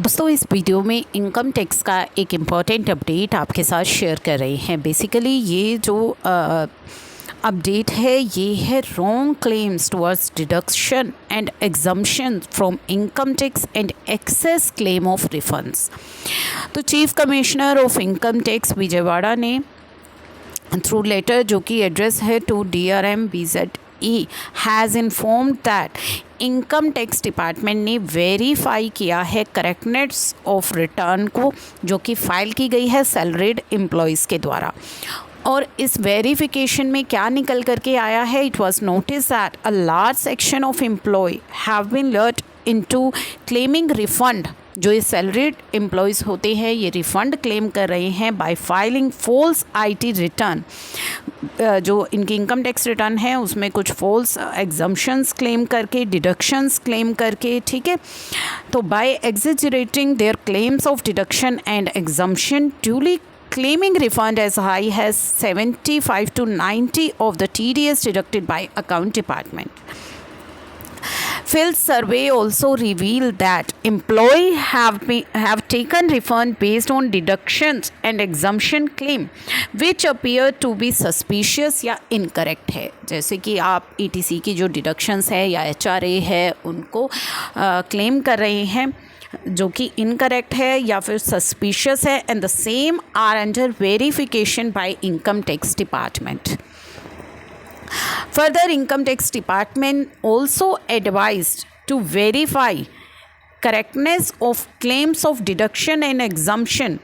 दोस्तों इस वीडियो में इनकम टैक्स का एक इम्पॉर्टेंट अपडेट आपके साथ शेयर कर रहे हैं। बेसिकली ये जो अपडेट है ये है wrong claims towards deduction and exemption from income tax and excess claim of refunds. तो chief commissioner of income tax Vijayawada ने थ्रू लेटर जो कि एड्रेस है to DRM BZE has informed that income tax department ने verify किया है correctness of return को जो कि फ़ाइल की गई है सैलरीड एम्प्लॉयज़ के द्वारा। और इस वेरिफिकेशन में क्या निकल करके आया है, it was notice that a large section of employ have been lured into claiming refund. जो ये सैलरीड एम्प्लॉयज़ होते हैं ये रिफ़ंड क्लेम कर रहे हैं by filing false IT return. जो इनकी इनकम टैक्स रिटर्न है उसमें कुछ फॉल्स एग्जम्पशंस क्लेम करके, डिडक्शंस क्लेम करके, ठीक है। तो by exaggerating their claims of deduction and exemption duly claiming refund as high as 75 to 90 of the TDS deducted by account department. Phil's survey also revealed that employees have taken refund based on deductions and exemption claim which appear to be suspicious या incorrect है। जैसे कि आप ETC की जो deductions है या HRA है उनको claim कर रहे हैं जो कि इनकरेक्ट है या फिर सस्पिशियस है, and the same are under verification by income tax department. Further income tax department also advised to verify correctness of claims of deduction and exemption.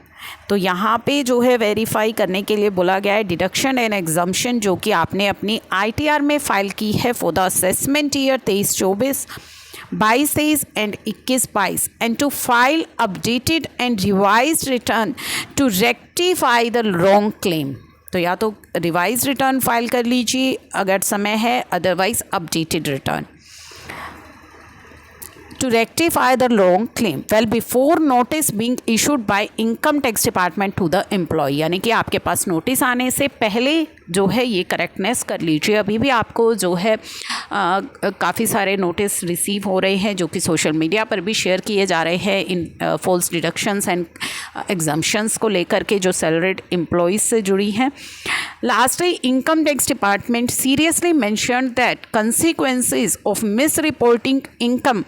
तो यहाँ पे जो है वेरीफाई करने के लिए बोला गया है डिडक्शन एंड एग्जम्पशन जो कि आपने अपनी ITR में फ़ाइल की है for the assessment year 23-24, 22-23 and 21-22 and to file updated and revised return to rectify the wrong claim। तो या तो रिवाइज रिटर्न फाइल कर लीजिए अगर समय है, otherwise updated return to rectify the wrong claim well before notice being issued by income tax department to the employee। यानी कि आपके पास नोटिस आने से पहले जो है ये करेक्टनेस कर लीजिए। अभी भी आपको जो है काफ़ी सारे नोटिस रिसीव हो रहे हैं जो कि सोशल मीडिया पर भी शेयर किए जा रहे हैं इन फॉल्स डिडक्शंस एंड एग्जम्पशंस को लेकर के जो सैलरीड एम्प्लॉयज़ से जुड़ी हैं। Lastly, income tax department seriously mentioned that consequences of misreporting income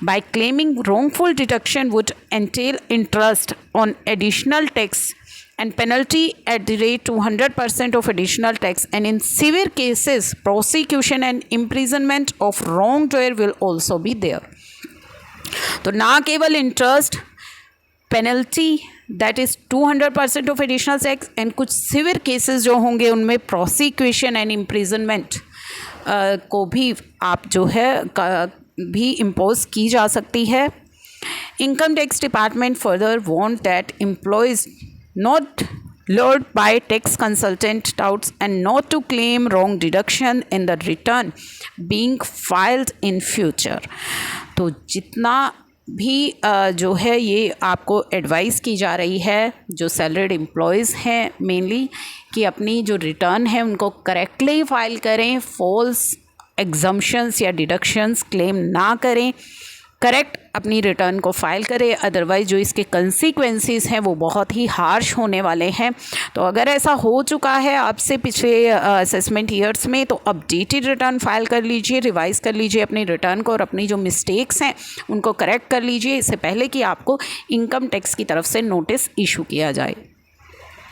by claiming wrongful deduction would entail interest on additional tax and penalty at the rate to 100% of additional tax, and in severe cases prosecution and imprisonment of wrongdoer will also be there। तो ना केवल interest, penalty that is 200% of additional tax and कुछ severe cases जो होंगे उनमें prosecution and imprisonment को भी आप जो है भी इम्पोज की जा सकती है। Income tax department further want that employees not lured by tax consultant doubts and not to claim wrong deduction in the return being filed in future। तो जितना भी जो है ये आपको एडवाइस की जा रही है जो सैलरीड एम्प्लॉयज़ हैं मेनली कि अपनी जो रिटर्न है उनको करेक्टली फाइल करें, फॉल्स एग्जम्पशंस या डिडक्शंस क्लेम ना करें, करेक्ट अपनी रिटर्न को फाइल करें, अदरवाइज़ जो इसके कंसिक्वेंसेस हैं वो बहुत ही हार्श होने वाले हैं। तो अगर ऐसा हो चुका है आपसे पिछले असेसमेंट ईयर्स में तो अपडेटेड रिटर्न फाइल कर लीजिए, रिवाइज कर लीजिए अपनी रिटर्न को और अपनी जो मिस्टेक्स हैं उनको करेक्ट कर लीजिए इससे पहले कि आपको इनकम टैक्स की तरफ से नोटिस इशू किया जाए।